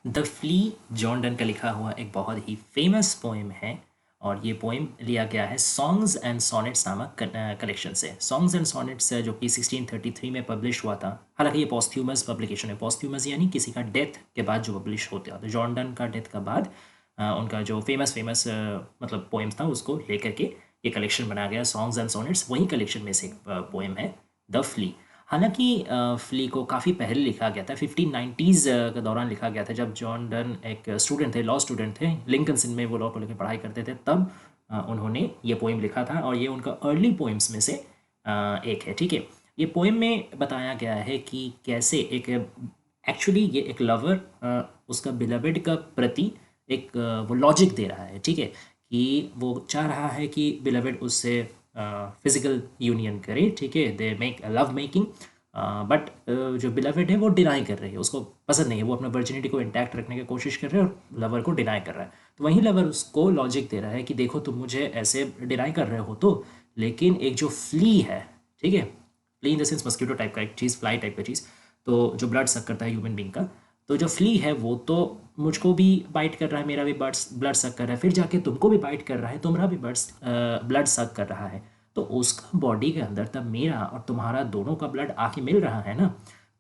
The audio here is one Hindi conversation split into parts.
द फ्ली जॉन डन का लिखा हुआ एक बहुत ही फेमस पोएम है और ये पोएम लिया गया है सॉन्ग्स एंड सॉनेट्स नामक कलेक्शन से। सॉन्ग्स एंड सॉनेट्स जो कि 1633 में पब्लिश हुआ था। हालांकि ये पॉस्थ्यूमस पब्लिकेशन है। पॉस्थ्यूमस यानी किसी का डेथ के बाद जो पब्लिश होते हैं। तो जॉन डन का डेथ के बाद उनका जो फेमस फेमस मतलब पोएम्स था उसको लेकर के ये कलेक्शन बनाया गया सॉन्ग्स एंड सॉनेट्स। वही कलेक्शन में से एक पोएम है द फ्ली। हालांकि फ्ली को काफ़ी पहले लिखा गया था, 1590s के दौरान लिखा गया था, जब जॉन डन एक स्टूडेंट थे, लॉ स्टूडेंट थे लिंकन सिन में। वो लॉ को लेकर पढ़ाई करते थे, तब उन्होंने ये पोएम लिखा था और ये उनका अर्ली पोएम्स में से एक है। ठीक है, ये पोएम में बताया गया है कि कैसे एक एक्चुअली ये एक लवर उसका बिलवेड का प्रति एक वो लॉजिक दे रहा है। ठीक है, कि वो चाह रहा है कि बिलवेड उससे फिजिकल यूनियन करे। ठीक है, they make love making, but जो बिलवेड है वो डिनाई कर रही है, उसको पसंद नहीं है। वो अपना वर्जिनिटी को इंटैक्ट रखने की कोशिश कर रहे हैं और लवर को डिनाई कर रहा है। तो वहीं लवर उसको लॉजिक दे रहा है कि देखो तुम मुझे ऐसे डिनाई कर रहे हो तो, लेकिन एक जो फ्ली है, ठीक है, flea in the sense mosquito type का एक चीज़, फ्लाई टाइप का चीज़, तो जो ब्लड सक करता है ह्यूमन बींग का, तो जो फ्ली है वो तो मुझको भी बाइट कर रहा है, मेरा भी ब्लड सक कर रहा है, फिर जाके तुमको भी बाइट कर रहा है, तुम्हारा भी ब्लड सक कर रहा है। तो उसका बॉडी के अंदर तब मेरा और तुम्हारा दोनों का ब्लड आके मिल रहा है ना।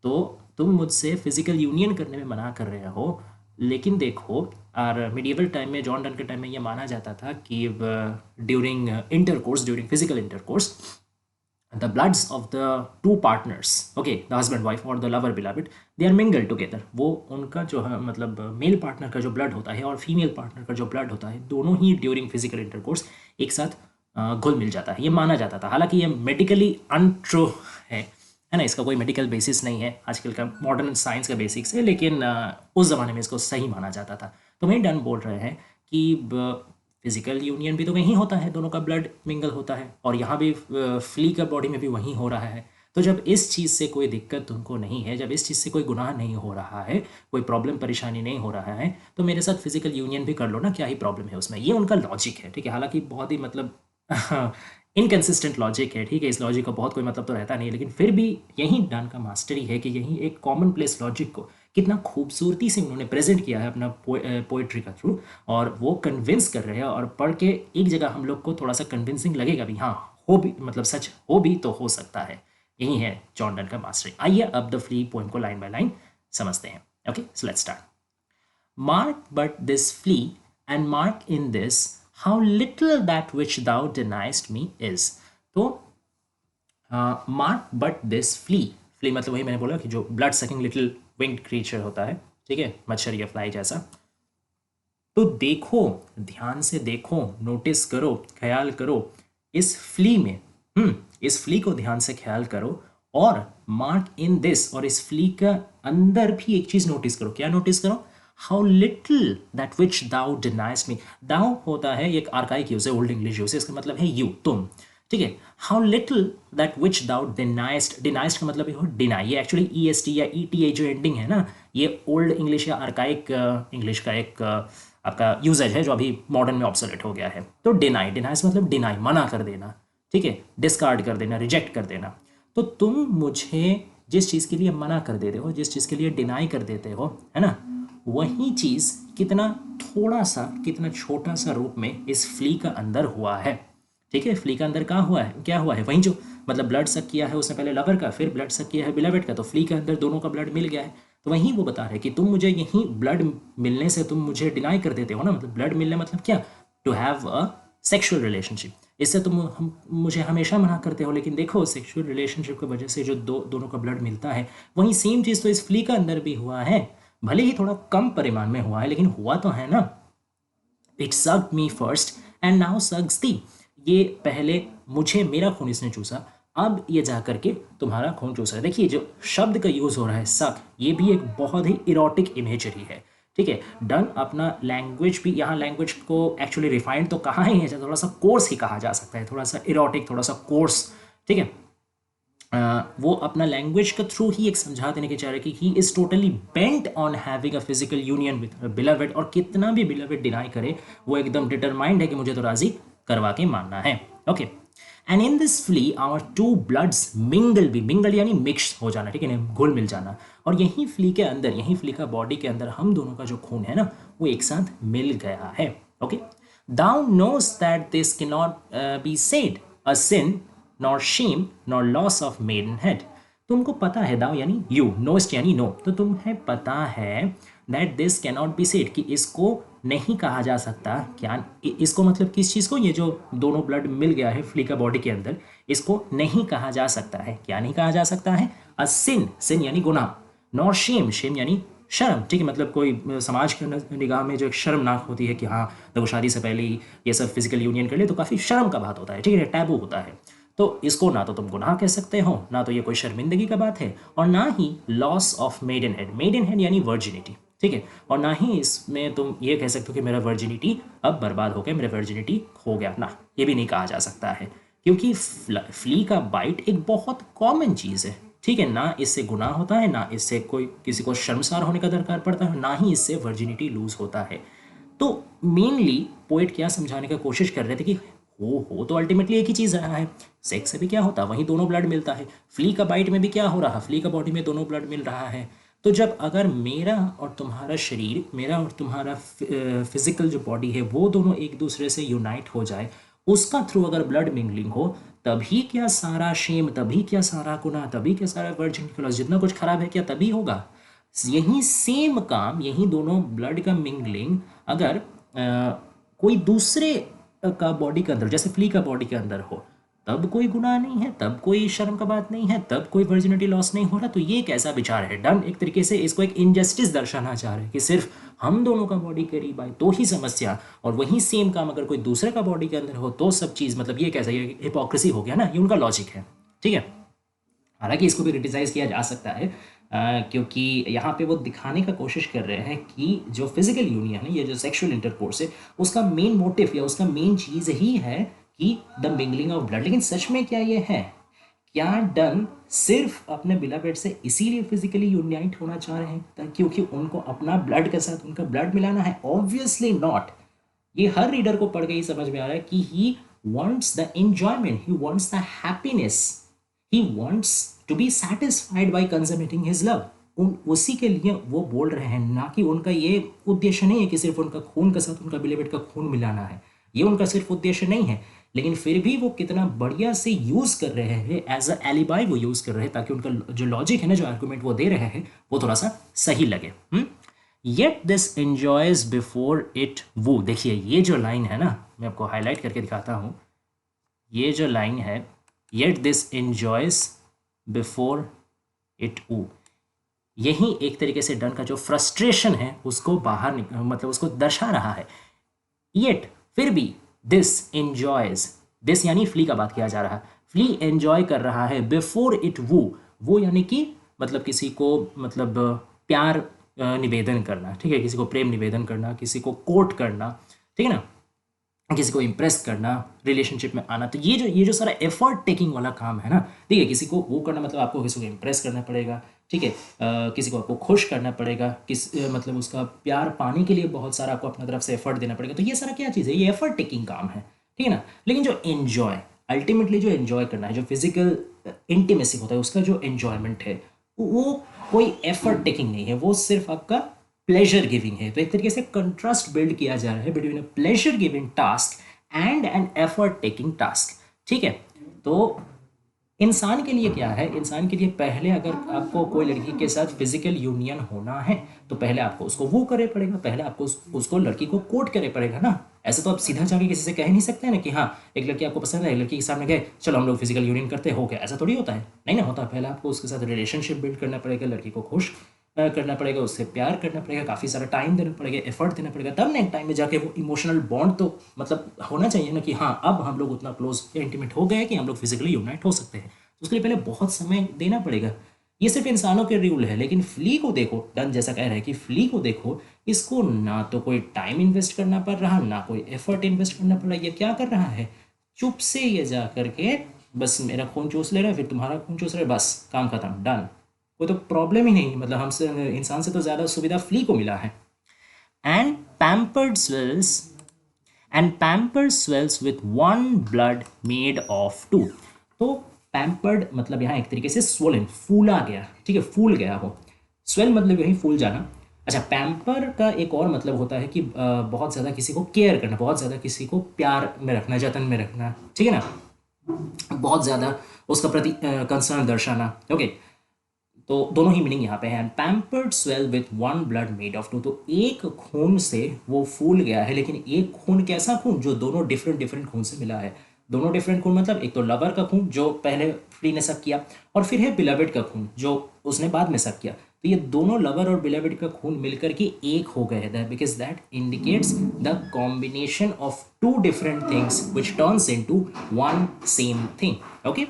तो तुम मुझसे फिजिकल यूनियन करने में मना कर रहे हो। लेकिन देखो, और मिडिवल टाइम में, जॉन डन के टाइम में ये माना जाता था कि during intercourse, during physical intercourse, the bloods of the two partners, okay, the husband wife or the lover beloved, they are mingled together। वो उनका जो है मतलब मेल पार्टनर का जो ब्लड होता है और फीमेल पार्टनर का जो ब्लड होता है, दोनों ही ड्यूरिंग फिजिकल इंटरकोर्स एक साथ घुल मिल जाता है, ये माना जाता था। हालांकि ये मेडिकली अनट्रू है ना, इसका कोई मेडिकल बेसिस नहीं है, आजकल का मॉडर्न साइंस का बेसिक्स है, लेकिन उस ज़माने में इसको सही माना जाता था। तो वहीं डन बोल रहे हैं कि फिजिकल यूनियन भी तो वहीं होता है, दोनों का ब्लड मिंगल होता है, और यहाँ भी फ्ली का बॉडी में भी वहीं हो रहा है। तो जब इस चीज़ से कोई दिक्कत तुमको नहीं है, जब इस चीज़ से कोई गुनाह नहीं हो रहा है, कोई प्रॉब्लम परेशानी नहीं हो रहा है, तो मेरे साथ फिजिकल यूनियन भी कर लो ना, क्या ही प्रॉब्लम है उसमें। ये उनका लॉजिक है। ठीक है, हालांकि बहुत ही मतलब इनकन्सिस्टेंट लॉजिक है। ठीक है, इस लॉजिक का बहुत कोई मतलब तो रहता नहीं है, लेकिन फिर भी यही डन का मास्टरी है कि यही एक कॉमन प्लेस लॉजिक को कितना खूबसूरती से उन्होंने प्रेजेंट किया है अपना पोइट्री का थ्रू, और वो कन्विंस कर रहे हैं। और पढ़ के एक जगह हम लोग को थोड़ा सा कन्विंसिंग लगेगा भी, हाँ हो भी, मतलब सच हो भी तो हो सकता है। यही है जॉन डन का मास्टरी। आइए अब द फ्री पोएम को लाइन बाय लाइन समझते हैं। Okay, so let's start. Mark but this flea, and mark in this how little that which thou deniest me is। तो mark but this flea, flea मतलब वही मैंने बोला कि जो blood sucking little winged creature होता है, ठीक है, मच्छर या फ्लाई जैसा। तो देखो, ध्यान से देखो, नोटिस करो, ख्याल करो इस फ्ली में। इस फ्ली को ध्यान से ख्याल करो, और मार्क इन दिस, और इस फ्ली का अंदर भी एक चीज नोटिस करो। क्या नोटिस करो? How little that which thou denies me. Thou होता है एक आर्काइक यूज है, ओल्ड इंग्लिश यूज है, इसका मतलब है यू, तुम। ठीक है, how little that which thou deny'st. Deny'st का मतलब ये डिनाई, ये एक्चुअली ई एस टी या ई टी आई जो एंडिंग है ना, ये ओल्ड इंग्लिश या आर्काइक इंग्लिश का एक आपका यूजेज है जो अभी मॉडर्न में ऑब्सोलेट हो गया है। तो डिनाई, डिनाइज मतलब डिनाई, मना कर देना। ठीक है, डिस्कार्ड कर देना, रिजेक्ट कर देना। तो तुम मुझे जिस चीज़ के लिए मना कर देते हो, जिस चीज़ के लिए डिनाई कर देते हो, है ना, वही चीज़ कितना थोड़ा सा, कितना छोटा सा रूप में इस फ्ली का अंदर हुआ है। ठीक है, फ्ली का अंदर कहाँ हुआ है, क्या हुआ है? वहीं जो मतलब ब्लड सक किया है उसने पहले लवर का, फिर ब्लड सक किया है बिलवेड का, तो फ्ली के अंदर दोनों का ब्लड मिल गया है। तो वहीं वो बता रहे कि तुम मुझे यहीं ब्लड मिलने से तुम मुझे डिनाई कर देते हो ना। मतलब ब्लड मिलने मतलब क्या? To have a sexual relationship. इससे तुम मुझे हमेशा मना करते हो, लेकिन देखो सेक्शुअल रिलेशनशिप की वजह से जो दोनों का ब्लड मिलता है, वहीं सेम चीज़ तो इस फ्ली का अंदर भी हुआ है। भले ही थोड़ा कम परिमाण में हुआ है, लेकिन हुआ तो है ना। It sucked me first and now sucks thee. ये पहले मुझे, मेरा खून इसने चूसा, अब ये जा करके तुम्हारा खून चूस रहा है। देखिए जो शब्द का यूज़ हो रहा है सक, ये भी एक बहुत ही इरोटिक इमेजरी है। ठीक है, डन अपना लैंग्वेज भी, यहाँ लैंग्वेज को एक्चुअली रिफाइंड तो कहा ही है, थोड़ा सा कोर्स ही कहा जा सकता है, थोड़ा सा इरोटिक, थोड़ा सा कोर्स। ठीक है, वो अपना लैंग्वेज के थ्रू ही एक समझा देने के चाह रहे कि he is totally bent on having a physical union with beloved, और कितना भी बिलवेड डिनाई करे वो एकदम डिटरमाइंड है कि मुझे तो राजी करवा के मानना है। Okay, and in this flea our two bloods mingle, भी मिंगल यानी मिक्स हो जाना, ठीक है ना, घुल मिल जाना। और यही फ्ली के अंदर, यही फ्ली का बॉडी के अंदर हम दोनों का जो खून है ना वो एक साथ मिल गया है। Okay, thou knows that this cannot be said a sin nor shame nor loss of maidenhead. तुमको पता है, दाउ यानी यू, नोस्ट यानी नो, तो तुम्हें पता है that this cannot be said कि इसको नहीं कहा जा सकता। क्या इसको मतलब किस चीज़ को, ये जो दोनों ब्लड मिल गया है फ्ली का बॉडी के अंदर, इसको नहीं कहा जा सकता है। क्या नहीं कहा जा सकता है? अ सिन, सिन यानी गुनाह, नॉर शेम, शेम यानी शर्म, ठीक है, मतलब कोई समाज के निगाह में जो एक शर्मनाक होती है कि हाँ देखो शादी से पहले ही ये सब फिजिकल यूनियन कर ले तो काफ़ी शर्म का बात होता है, ठीक है, टैबू होता है। तो इसको ना तो तुम गुनाह कह सकते हो, ना तो ये कोई शर्मिंदगी का बात है, और ना ही loss of maidenhead, maidenhead यानी वर्जिनिटी, ठीक है, और ना ही इसमें तुम ये कह सकते हो कि मेरा वर्जिनिटी अब बर्बाद हो गया, मेरा वर्जिनिटी खो गया, ना ये भी नहीं कहा जा सकता है, क्योंकि फ्ली का बाइट एक बहुत कॉमन चीज़ है, ठीक है, ना इससे गुनाह होता है, ना इससे कोई किसी को शर्मसार होने का दरकार पड़ता है, ना ही इससे वर्जिनिटी लूज होता है। तो मेनली पोइट क्या समझाने का कोशिश कर रहे थे कि हो तो अल्टीमेटली एक ही चीज़ रहा है, सेक्स से भी क्या होता, वहीं दोनों ब्लड मिलता है, फ्ली का बाइट में भी क्या हो रहा, फ्ली का बॉडी में दोनों ब्लड मिल रहा है। तो जब अगर मेरा और तुम्हारा शरीर, मेरा और तुम्हारा फिजिकल जो बॉडी है वो दोनों एक दूसरे से यूनाइट हो जाए, उसका थ्रू अगर ब्लड मिंगलिंग हो, तभी क्या सारा शेम, तभी क्या सारा गुनाह, तभी क्या सारा वर्जिन क्लॉज, जितना कुछ खराब है क्या तभी होगा। यही सेम काम, यही दोनों ब्लड का मिंगलिंग अगर कोई दूसरे का बॉडी के अंदर, जैसे फ्ली का बॉडी के अंदर हो, तब कोई गुनाह नहीं है, तब कोई शर्म का बात नहीं है, तब कोई वर्जिनिटी लॉस नहीं हो रहा। तो ये कैसा विचार है डन, एक तरीके से इसको एक इनजस्टिस दर्शाना चाह रहे हैं कि सिर्फ हम दोनों का बॉडी करीब आए तो ही समस्या, और वही सेम काम अगर कोई दूसरे का बॉडी के अंदर हो तो सब चीज़, मतलब ये कैसा, ये हिपोक्रेसी हो गया ना, ये उनका लॉजिक है, ठीक है। हालांकि इसको भी क्रिटिसाइज किया जा सकता है, क्योंकि यहाँ पे वो दिखाने का कोशिश कर रहे हैं कि जो फिजिकल यूनियन है, ये जो सेक्सुअल इंटरकोर्स है, उसका मेन मोटिव या उसका मेन चीज़ ही है कि द मिंगलिंग ऑफ ब्लड। लेकिन सच में क्या ये है? क्या डन सिर्फ अपने बिलावेड से इसीलिए फिजिकली यूनाइट होना चाह रहे हैं क्योंकि उनको अपना ब्लड के साथ उनका ब्लड मिलाना है? Obviously not. ये हर रीडर को पढ़ के ही समझ में आ रहा है कि he wants the enjoyment, he wants the happiness, he wants to be satisfied by consummating his love. उसी के लिए वो बोल रहे हैं, ना कि उनका ये उद्देश्य नहीं है कि सिर्फ उनका खून के साथ उनका बिलेवेड का खून मिलाना है, ये उनका सिर्फ उद्देश्य नहीं है। लेकिन फिर भी वो कितना बढ़िया से यूज़ कर रहे हैं, एज अ एलिबाई वो यूज़ कर रहे हैं, ताकि उनका जो लॉजिक है ना, जो आर्गूमेंट वो दे रहे हैं, वो थोड़ा सा सही लगे। Yet this enjoys before it वो, देखिए ये जो लाइन है ना, मैं आपको हाईलाइट करके दिखाता हूँ, ये जो लाइन है, yet this enjoys before it वो, यही एक तरीके से डन का जो फ्रस्ट्रेशन है उसको बाहर मतलब उसको दर्शा रहा है। येट, फिर भी, दिस एंजॉयज, दिस यानी फ्ली का बात किया जा रहा है, फ्ली एंजॉय कर रहा है बिफोर इट वो यानी कि मतलब किसी को, मतलब प्यार निवेदन करना, ठीक है, किसी को प्रेम निवेदन करना, किसी को कोर्ट करना, ठीक है ना, किसी को इम्प्रेस करना, रिलेशनशिप में आना। तो ये जो सारा एफर्ट टेकिंग वाला काम है ना, ठीक है, किसी को वो करना मतलब आपको किसी को इम्प्रेस करना पड़ेगा, ठीक है, किसी को आपको खुश करना पड़ेगा, मतलब उसका प्यार पाने के लिए बहुत सारा आपको अपनी तरफ से एफर्ट देना पड़ेगा। तो ये सारा क्या चीज़ है? ये एफर्ट टेकिंग काम है, ठीक है ना। लेकिन जो एन्जॉय, अल्टीमेटली जो एन्जॉय करना है, जो फिजिकल इंटीमेसी होता है, उसका जो एन्जॉयमेंट है, वो कोई एफर्ट टेकिंग नहीं है, वो सिर्फ आपका प्लेजर गिविंग है। तो एक तरीके से कंट्रास्ट बिल्ड किया जा रहा है between a pleasure giving task and an effort taking task, ठीक है। तो इंसान के लिए क्या है? इंसान के लिए पहले अगर आपको कोई लड़की के साथ फिजिकल यूनियन होना है तो पहले आपको उसको वो करे पड़ेगा, पहले आपको उसको लड़की को कोर्ट करे पड़ेगा ना। ऐसे तो आप सीधा जाके किसी से कह नहीं सकते ना कि हाँ एक लड़की आपको पसंद है, एक लड़की के सामने गए चलो हम लोग फिजिकल यूनियन करते हो गया, ऐसा थोड़ी होता है, नहीं ना होता। पहले आपको उसके साथ रिलेशनशिप बिल्ड करना पड़ेगा, लड़की को खुश करना पड़ेगा, उससे प्यार करना पड़ेगा, काफ़ी सारा टाइम देना पड़ेगा, एफर्ट देना पड़ेगा, तब नेक्स्ट टाइम में जाके वो इमोशनल बॉन्ड तो मतलब होना चाहिए ना कि हाँ अब हम लोग उतना क्लोज इंटीमेट हो गए कि हम लोग फिजिकली यूनाइट हो सकते हैं। तो उसके लिए पहले बहुत समय देना पड़ेगा। ये सिर्फ इंसानों के रूल है, लेकिन फ्ली को देखो, डन जैसा कह रहा है कि फ्ली को देखो, इसको ना तो कोई टाइम इन्वेस्ट करना पड़ रहा, ना कोई एफर्ट इन्वेस्ट करना पड़ रहा। ये क्या कर रहा है? चुप से ये जा करके बस मेरा खून चूस ले रहा है, फिर तुम्हारा खून चूस रहा है, बस काम खत्म, डन। कोई तो प्रॉब्लम ही नहीं, मतलब हमसे, इंसान से तो ज़्यादा सुविधा फ्ली को मिला है। And pampered swells and pampered swells with one blood made of two. तो पैम्पर्ड मतलब यहाँ एक तरीके से स्वोलन, फूला गया, ठीक है, फूल गया हो। स्वेल मतलब यही फूल जाना। अच्छा, पैम्पर का एक और मतलब होता है कि बहुत ज़्यादा किसी को केयर करना, बहुत ज़्यादा किसी को प्यार में रखना, जतन में रखना, ठीक है ना, बहुत ज़्यादा उसका प्रति कंसर्न दर्शाना। ओके, तो दोनों ही मीनिंग यहाँ पे है। Pampered swell with one blood made of two, तो एक खून से वो फूल गया है, लेकिन एक खून कैसा खून, जो दोनों डिफरेंट डिफरेंट खून से मिला है। दोनों डिफरेंट खून मतलब एक तो लवर का खून जो पहले फ्ली ने सक किया, और फिर है बिलवेड का खून जो उसने बाद में सक किया। तो ये दोनों लवर और बिलवेड का खून मिलकर के एक हो गए हैं, because that indicates the combination of two different things which turns into one same thing. Okay,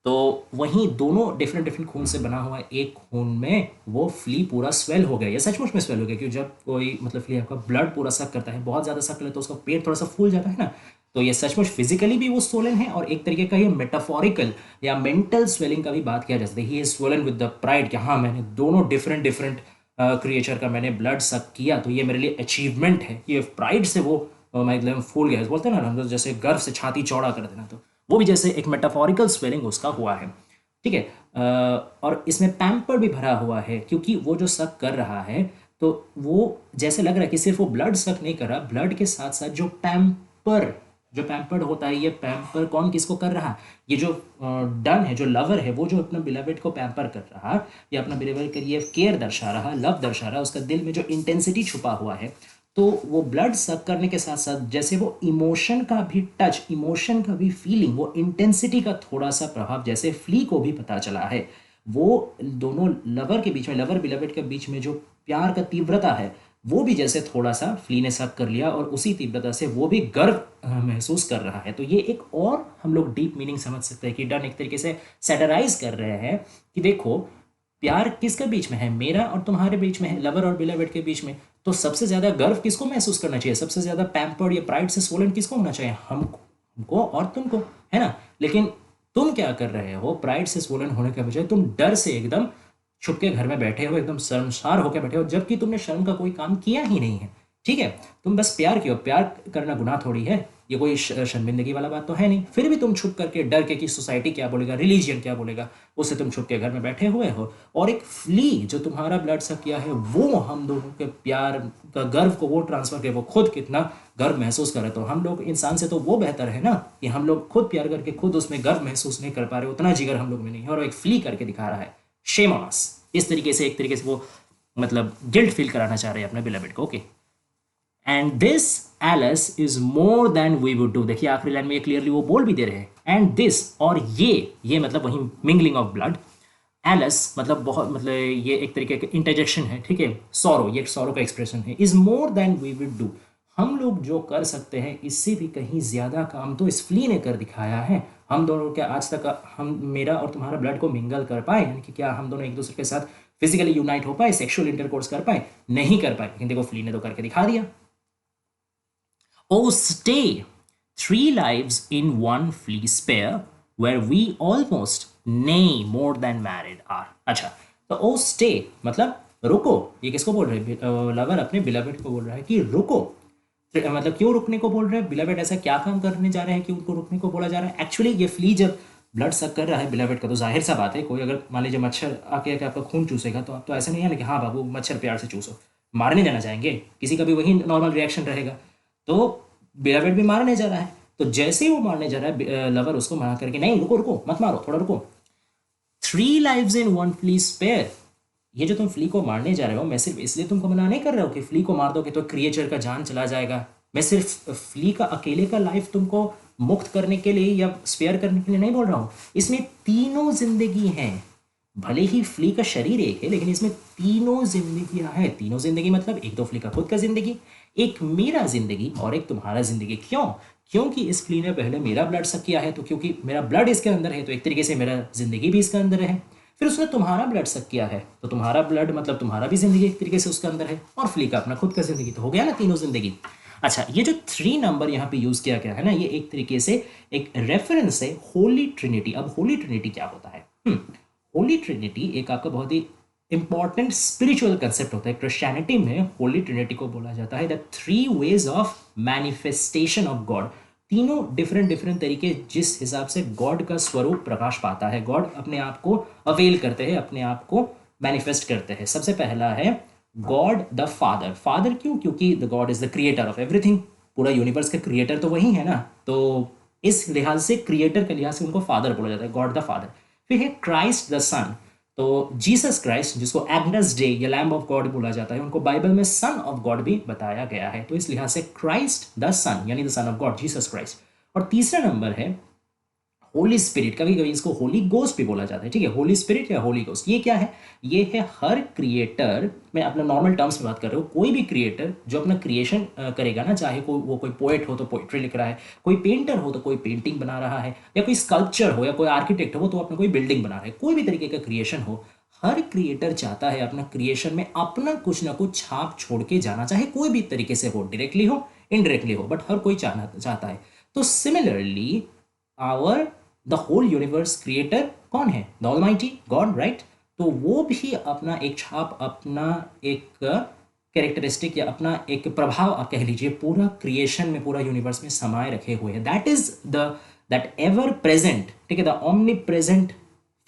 तो वहीं दोनों डिफरेंट डिफरेंट खून से बना हुआ एक खून में वो फ्ली पूरा स्वेल हो गया। ये सचमुच में स्वेल हो गया, क्योंकि जब कोई मतलब फ्ली आपका ब्लड पूरा सक करता है, बहुत ज़्यादा सक करे तो उसका पेट थोड़ा सा फूल जाता है ना। तो ये सचमुच फिजिकली भी वो स्वोलन है, और एक तरीके का ये मेटाफोरिकल या मेंटल स्वेलिंग का भी बात किया जा सकता है। He is swollen with the pride कि हाँ, मैंने दोनों डिफरेंट डिफरेंट क्रिएचर का मैंने ब्लड सक किया, तो ये मेरे लिए अचीवमेंट है। ये प्राइड से वो मतलब फूल गया, बोलते हैं ना हम लोग, जैसे गर्व से छाती चौड़ा कर देना, तो वो भी जैसे एक मेटाफोरिकल स्वेलिंग उसका हुआ है। ठीक है, और इसमें पैम्पर भी भरा हुआ है, क्योंकि वो जो सक कर रहा है, तो वो जैसे लग रहा है कि सिर्फ वो ब्लड सक नहीं कर रहा, ब्लड के साथ साथ जो पैम्पर्ड होता है, ये पैम्पर कौन किसको कर रहा, ये जो डन है, जो लवर है, वो जो अपना बिलवेड को पैम्पर कर रहा, या अपना बिलवेड के लिए केयर दर्शा रहा, लव दर्शा रहा, उसका दिल में जो इंटेंसिटी छुपा हुआ है, तो वो ब्लड सक करने के साथ साथ जैसे वो इमोशन का भी टच, इमोशन का भी फीलिंग, वो इंटेंसिटी का थोड़ा सा प्रभाव जैसे फ्ली को भी पता चला है, वो दोनों लवर के बीच में, लवर बिलवेड के बीच में जो प्यार का तीव्रता है, वो भी जैसे थोड़ा सा फ्ली ने सक कर लिया, और उसी तीव्रता से वो भी गर्व महसूस कर रहा है। तो ये एक और हम लोग डीप मीनिंग समझ सकते हैं कि डन एक तरीके से सैटराइज कर रहे हैं कि देखो, प्यार किसके बीच में है, मेरा और तुम्हारे बीच में है, लवर और बिलवेड के बीच में। तो सबसे ज्यादा गर्व किसको महसूस करना चाहिए, सबसे ज्यादा पैम्पर्ड या प्राइड से स्वोलन किसको होना चाहिए, हमको और तुमको, है ना। लेकिन तुम क्या कर रहे हो, प्राइड से स्वोलन होने के बजाय तुम डर से एकदम छुप के घर में बैठे हो, एकदम शर्मसार होकर बैठे हो, जबकि तुमने शर्म का कोई काम किया ही नहीं है। ठीक है, तुम बस प्यार किया, प्यार करना गुनाह थोड़ी है, ये कोई शर्मिंदगी वाला बात तो है नहीं, फिर भी तुम छुप करके डर के कि सोसाइटी क्या बोलेगा, रिलीजियन क्या बोलेगा, उससे तुम छुप के घर में बैठे हुए हो। और एक फ्ली जो तुम्हारा ब्लड सक किया है, वो हम दोनों के प्यार का गर्व को वो ट्रांसफर करे, वो खुद कितना गर्व महसूस करे। तो हम लोग इंसान से तो वो बेहतर है ना, कि हम लोग खुद प्यार करके खुद उसमें गर्व महसूस नहीं कर पा रहे, उतना जिगर हम लोग में नहीं है, और एक फ्ली करके दिखा रहा है, शेम ऑन अस। इस तरीके से एक तरीके से वो मतलब गिल्ट फील कराना चाह रहे हैं अपने बिलवेड को। Okay, and this alas is more than we would do. देखिए आखिरी लाइन में ये क्लियरली वो बोल भी दे रहे हैं, एंड दिस, और ये मतलब वही मिंगलिंग ऑफ ब्लड। एलिस मतलब बहुत, मतलब ये एक तरीके का इंटरजेक्शन है, ठीक है, सॉरो, ये सॉरो का एक्सप्रेशन है। Is more than we would do, हम लोग जो कर सकते हैं इससे भी कहीं ज्यादा काम तो इस फ्ली ने कर दिखाया है। हम दोनों क्या आज तक हम, मेरा और तुम्हारा ब्लड को मिंगल कर पाए, यानी कि क्या हम दोनों एक दूसरे के साथ फिजिकली यूनाइट हो पाए, सेक्सुअल इंटरकोर्स कर पाए, नहीं कर पाए, लेकिन देखो फ्ली ने तो करके दिखा दिया। Oh, stay! 3 lives in one flea spare, where we almost, nay, more than married are. अच्छा, तो ओ स्टे मतलब रुको, ये किसको बोल रहे हैं, लवर अपने बिलवेड को बोल रहा है कि रुको। मतलब क्यों रुकने को बोल रहे हैं, बिलवेड ऐसा क्या काम करने जा रहे हैं कि उनको रुकने को बोला जा रहा है। एक्चुअली ये फ्ली जब ब्लड सक कर रहा है बिलवेड का, तो जाहिर सा बात है, कोई अगर मान लीजिए मच्छर आके आपका खून चूसेगा, तो आप तो ऐसा नहीं है ना कि हाँ बाबू मच्छर प्यार से चूसो, मारने जाना चाहेंगे, किसी का भी वही नॉर्मल रिएक्शन रहेगा। तो बिलवेड भी मारने जा रहा है, तो जैसे ही वो मारने जा रहा है, लवर उसको मना करके, नहीं रुको रुको मत मारो, थोड़ा रुको। 3 lives in one flea spare, ये जो तुम फ्ली को मारने जा रहे हो, मैं सिर्फ इसलिए तुमको मना नहीं कर रहा हूँ कि फ्ली को मार दोगे तो क्रिएचर का जान चला जाएगा। मैं सिर्फ फ्ली का अकेले का लाइफ तुमको मुक्त करने के लिए या स्पेयर करने के लिए नहीं बोल रहा हूँ, इसमें तीनों जिंदगी हैं। भले ही फ्ली का शरीर एक है, लेकिन इसमें तीनों जिंदगियां हैं। तीनों जिंदगी मतलब एक तो फ्ली का खुद का जिंदगी, एक मेरा जिंदगी, और एक तुम्हारा जिंदगी। क्यों? क्योंकि इस फ्ली ने पहले मेरा ब्लड सक किया है, तो क्योंकि मेरा ब्लड इसके अंदर है, तो एक तरीके से मेरा जिंदगी भी इसके अंदर है। फिर उसने तुम्हारा ब्लड सक किया है, तो तुम्हारा ब्लड मतलब तुम्हारा भी जिंदगी एक तरीके से उसके अंदर है, और फ्ली का अपना खुद का जिंदगी, तो हो गया ना तीनों जिंदगी। अच्छा, ये जो 3 नंबर यहाँ पे यूज किया गया है ना, ये एक तरीके से एक रेफरेंस है होली ट्रिनिटी। अब होली ट्रिनिटी क्या होता है? होली ट्रिनिटी एक आपका बहुत ही इंपॉर्टेंट स्पिरिचुअल कंसेप्ट होता है। क्रिश्चियनिटी में होली ट्रिनिटी को बोला जाता है the three ways of manifestation of God. तीनों डिफरेंट डिफरेंट तरीके जिस हिसाब से गॉड का स्वरूप प्रकाश पाता है, गॉड अपने आप को अवेल करते हैं, अपने आप को मैनिफेस्ट करते हैं। सबसे पहला है गॉड द फादर। फादर क्यों? क्योंकि the God is the creator of everything. पूरा यूनिवर्स का क्रिएटर तो वही है ना, तो इस लिहाज से, क्रिएटर के लिहाज से उनको फादर बोला जाता है, गॉड द फादर। फिर है क्राइस्ट द सन। तो जीसस क्राइस्ट, जिसको एग्नस डे या लैम्ब ऑफ गॉड बोला जाता है, उनको बाइबल में सन ऑफ गॉड भी बताया गया है। तो इस लिहाज से क्राइस्ट द सन यानी the son of God, Jesus Christ. और तीसरा नंबर है होली स्पिरिट। कभी कभी इसको होली गोस्ट भी बोला जाता है, ठीक है, होली स्पिरिट या होली गोस्ट। ये क्या है? ये है हर क्रिएटर, मैं अपना नॉर्मल टर्म्स में बात कर रहा हूँ, कोई भी क्रिएटर जो अपना क्रिएशन करेगा ना, चाहे वो कोई पोएट हो तो पोइट्री लिख रहा है, कोई पेंटर हो तो कोई पेंटिंग बना रहा है, या कोई स्कल्पचर हो या कोई आर्किटेक्ट हो तो अपना कोई बिल्डिंग बना रहा है, कोई भी तरीके का क्रिएशन हो, हर क्रिएटर चाहता है अपना क्रिएशन में अपना कुछ ना कुछ छाप छोड़ के जाना, चाहे कोई भी तरीके से हो, डायरेक्टली हो इनडायरेक्टली हो, बट हर कोई चाहता है। तो similarly our the whole universe creator कौन है? The almighty God, right? तो वो भी अपना एक छाप, अपना एक कैरेक्टरिस्टिक या अपना एक प्रभाव आप कह लीजिए पूरा क्रिएशन में, पूरा यूनिवर्स में समाये रखे हुए हैं। That is that ever present, ठीक है, द ओमनी प्रेजेंट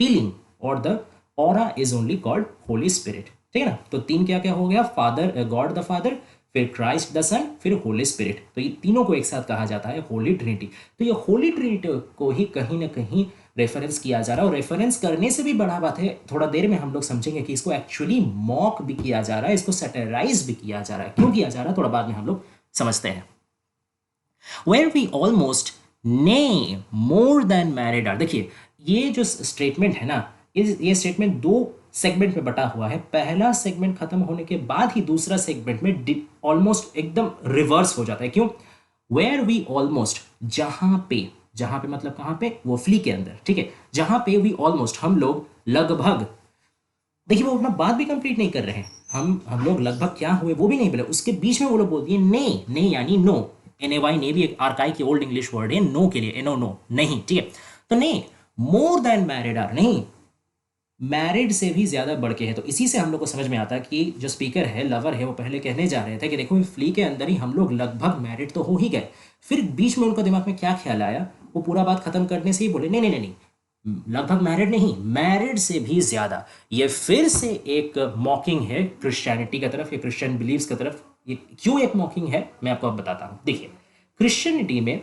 फीलिंग और the aura is only called Holi spirit, ठीक है ना। तो तीन क्या क्या हो गया? फादर, गॉड द फादर, फिर क्राइस्ट द सन, फिर होली स्पिरिट। तो ये तीनों को एक साथ कहा जाता है होली ट्रिनिटी। तो ये होली ट्रिनिटी को ही कहीं ना कहीं रेफरेंस किया जा रहा है, और रेफरेंस करने से भी बड़ा बात है, थोड़ा देर में हम लोग समझेंगे कि इसको एक्चुअली मॉक भी किया जा रहा है, इसको सैटेराइज भी किया जा रहा है। क्यों किया जा रहा है थोड़ा बाद में हम लोग समझते हैं। वेयर वी ऑलमोस्ट ने मोर देन मैरिड आर। देखिए ये जो स्टेटमेंट है ना, ये स्टेटमेंट दो सेगमेंट में बटा हुआ है। पहला सेगमेंट खत्म होने के बाद ही दूसरा सेगमेंट में ऑलमोस्ट एकदम रिवर्स हो जाता है। क्यों? वेयर वी ऑलमोस्ट, जहां पे मतलब कहां पे? वो फ्ली के अंदर, ठीक है, जहां पे वी ऑलमोस्ट, हम लोग लगभग, देखिए वो अपना बात भी कंप्लीट नहीं कर रहे हैं, हम लोग लगभग क्या हुए वो भी नहीं बोले, उसके बीच में वो लोग बोल दिए ने यानी नो, NAY, ने भी एक आर्काई की ओल्ड इंग्लिश वर्ड है नो के लिए, एनो नो, नहीं, ठीक है। तो ने मोर देन मैरिड आर, नहीं, मैरिड से भी ज्यादा बढ़ के है। तो इसी से हम लोग को समझ में आता है कि जो स्पीकर है, लवर है, वो पहले कहने जा रहे थे कि देखो फ्ली के अंदर ही हम लोग लगभग मैरिड तो हो ही गए। फिर बीच में उनका दिमाग में क्या ख्याल आया, वो पूरा बात खत्म करने से ही बोले नहीं नहीं नहीं नहीं, लगभग मैरिड नहीं, मैरिड से भी ज्यादा। ये फिर से एक मॉकिंग है क्रिश्चियनिटी की तरफ या क्रिश्चियन बिलीव्स की तरफ। ये क्यों एक मॉकिंग है मैं आपको अब बताता हूं। देखिए क्रिश्चियनिटी में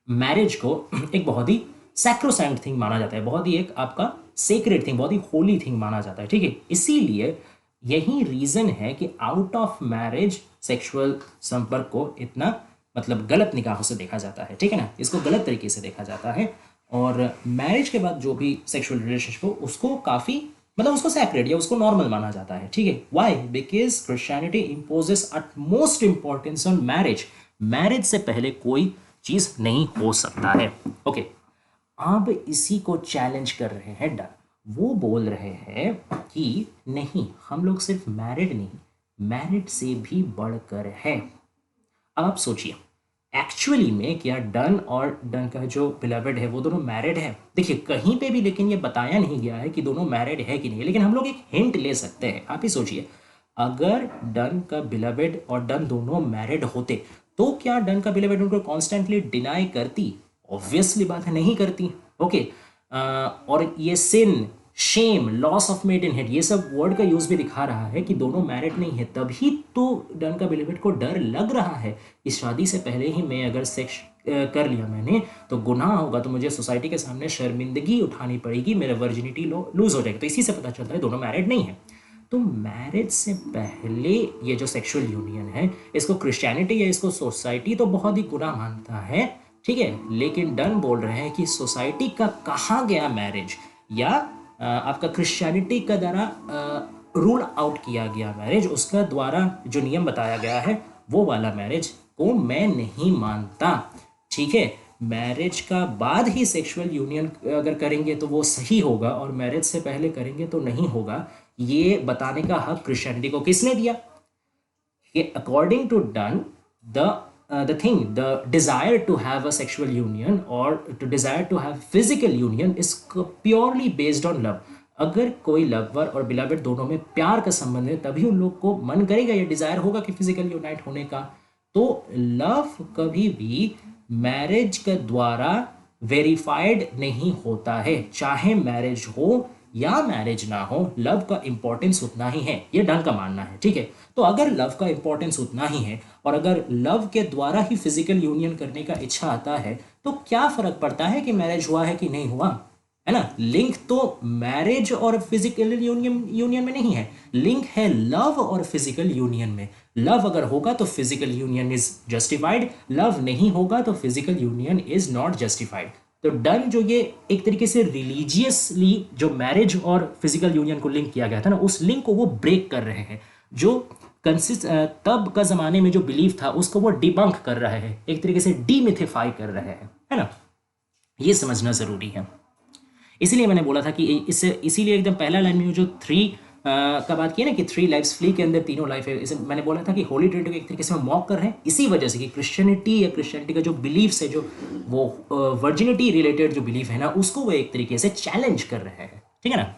मैरिज को एक बहुत ही सैक्रोसैंक्ट थिंग माना जाता है, बहुत ही एक आपका सेक्रेट थिंग, बहुत ही होली थिंग माना जाता है, ठीक है। इसीलिए यही रीजन है कि आउट ऑफ मैरिज सेक्सुअल संपर्क को इतना मतलब गलत निगाहों से देखा जाता है, ठीक है ना, इसको गलत तरीके से देखा जाता है। और मैरिज के बाद जो भी सेक्सुअल रिलेशनशिप हो उसको काफ़ी मतलब उसको सैक्रेड या उसको नॉर्मल माना जाता है, ठीक है। Why? Because Christianity imposes utmost importance on marriage. Marriage से पहले कोई चीज़ नहीं हो सकता है, ओके। अब इसी को चैलेंज कर रहे हैं डन। वो बोल रहे हैं कि नहीं, हम लोग सिर्फ मैरिड नहीं, मैरिड से भी बढ़कर है। अब आप सोचिए एक्चुअली में क्या डन और डन का जो बिलवेड है वो दोनों मैरिड है? देखिए कहीं पे भी लेकिन ये बताया नहीं गया है कि दोनों मैरिड है कि नहीं, लेकिन हम लोग एक हिंट ले सकते हैं। आप ही सोचिए, अगर डन का बिलवेड और डन दोनों मैरिड होते तो क्या डन का बिलवेड उनको कॉन्स्टेंटली डिनाई करती? ऑब्वियसली बात है, नहीं करती, ओके। और ये सिन, शेम, लॉस ऑफ मेडनहेड, ये सब वर्ड का यूज भी दिखा रहा है कि दोनों मैरिड नहीं है, तभी तो डन का बिलीवेड को डर लग रहा है इस शादी से पहले ही मैं अगर सेक्स कर लिया मैंने तो गुनाह होगा, तो मुझे सोसाइटी के सामने शर्मिंदगी उठानी पड़ेगी, मेरा वर्जिनिटी लूज हो जाएगी। तो इसी से पता चलता है दोनों मैरिड नहीं है। तो मैरिज से पहले ये जो सेक्सुअल यूनियन है इसको क्रिश्चियनिटी या इसको सोसाइटी तो बहुत ही गुनाह मानता है, ठीक है, लेकिन डन बोल रहे हैं कि सोसाइटी का कहा गया मैरिज या आपका क्रिश्चियनिटी का द्वारा रूल आउट किया गया मैरिज, उसका द्वारा जो नियम बताया गया है वो वाला मैरिज को मैं नहीं मानता, ठीक है। मैरिज का बाद ही सेक्सुअल यूनियन अगर करेंगे तो वो सही होगा और मैरिज से पहले करेंगे तो नहीं होगा। ये बताने का हक क्रिश्चियनिटी को किसने दिया? According to Dunn, the desire to have a sexual union or to desire to have physical union is purely based on love. अगर कोई लवर और बिलवेड दोनों में प्यार का संबंध है तभी उन लोग को मन करेगा या डिजायर होगा कि फिजिकल यूनाइट होने का। तो लव कभी भी मैरिज के द्वारा वेरीफाइड नहीं होता है, चाहे मैरिज हो या मैरिज ना हो, लव का इंपॉर्टेंस उतना ही है, ये डन का मानना है। ठीक है, तो अगर लव का इंपॉर्टेंस उतना ही है और अगर लव के द्वारा ही फिजिकल यूनियन करने का इच्छा आता है तो क्या फर्क पड़ता है कि मैरिज हुआ है कि नहीं हुआ, है ना। लिंक तो मैरिज और फिजिकल यूनियन में नहीं है, लिंक है लव और फिजिकल यूनियन में। लव अगर होगा तो physical union is justified, love नहीं होगा तो physical union is not justified. तो डन जो ये एक तरीके से रिलीजियसली जो मैरिज और फिजिकल यूनियन को लिंक किया गया था ना, उस लिंक को वो ब्रेक कर रहे हैं। जो तब का जमाने में जो बिलीफ था उसको वो डिबंक कर रहे हैं, एक तरीके से डीमिथिफाई कर रहे हैं, है ना। ये समझना जरूरी है। इसीलिए मैंने बोला था कि इससे इसीलिए एकदम पहला लाइन में जो थ्री का बात किया ना कि 3 लाइफ्स, फ्ली के अंदर तीनों लाइफ है, इसे मैंने बोला था कि होली ट्रिनिटी को एक तरीके से मॉक कर रहे हैं इसी वजह से कि क्रिश्चियनिटी का जो बिलीफ है, जो वो वर्जिनिटी रिलेटेड जो बिलीफ है ना, उसको वो एक तरीके से चैलेंज कर रहे हैं। ठीक है ना।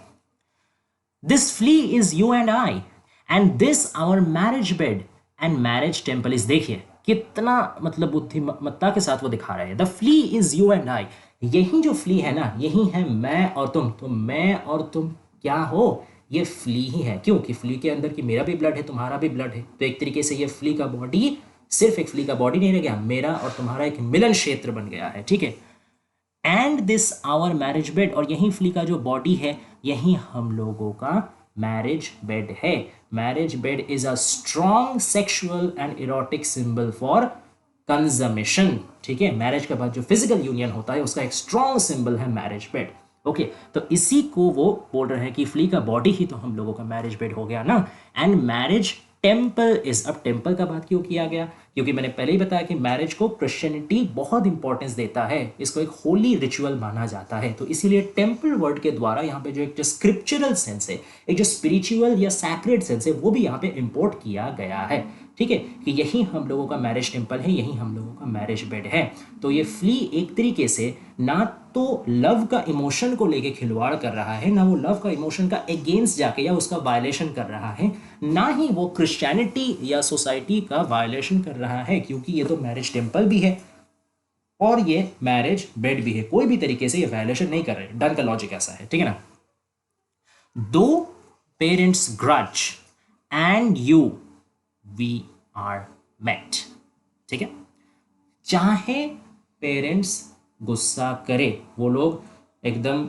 This flea is you and I and this our marriage bed and marriage temple is, देखिए कितना मतलब बुद्धिमत्ता के साथ वो दिखा रहे हैं। The flea is you and आई, यही जो फ्ली है ना, यही है मैं और तुम। तो मैं और तुम क्या हो, ये फ्ली ही है। क्यों कि फ्ली के अंदर कि मेरा भी ब्लड है, तुम्हारा भी ब्लड है। तो एक तरीके से ये फ्ली का बॉडी सिर्फ एक फ्ली का बॉडी नहीं रह गया, मेरा और तुम्हारा एक मिलन क्षेत्र बन गया है। ठीक है। And this our marriage bed, और यही फ्ली का जो बॉडी है यही हम लोगों का मैरिज बेड है। Marriage bed is a strong sexual and erotic symbol for consummation. ठीक है, मैरिज के बाद जो फिजिकल यूनियन होता है उसका एक स्ट्रॉन्ग सिंबल है मैरिज बेड। ओके, तो इसी को वो बोल रहे हैं कि फ्ली का बॉडी ही तो हम लोगों का मैरिज बेड हो गया ना। एंड मैरिज टेम्पल इज, अब टेम्पल का बात क्यों किया गया, क्योंकि मैंने पहले ही बताया कि मैरिज को क्रिश्चियनिटी बहुत इंपॉर्टेंस देता है, इसको एक होली रिचुअल माना जाता है। तो इसीलिए टेम्पल वर्ड के द्वारा यहाँ पे जो एक जो स्क्रिप्चरल सेंस है, एक जो स्पिरिचुअल या सैक्रेड सेंस है, वो भी यहाँ पे इंपोर्ट किया गया है। ठीक है, कि यही हम लोगों का मैरिज टेम्पल है, यही हम लोगों का मैरिज बेड है। तो ये फ्ली एक तरीके से ना तो लव का इमोशन को लेके खिलवाड़ कर रहा है, ना वो लव का इमोशन का अगेंस्ट जाके या उसका वायलेशन कर रहा है, ना ही वो क्रिश्चियनिटी या सोसाइटी का वायलेशन कर रहा है, क्योंकि ये तो मैरिज टेम्पल भी है और ये मैरिज बेड भी है। कोई भी तरीके से ये वायलेशन नहीं कर रहे। डन का लॉजिक ऐसा है। ठीक है ना। Though parents grudge and you we are met. ठीक है, चाहे पेरेंट्स गुस्सा करे, वो लोग एकदम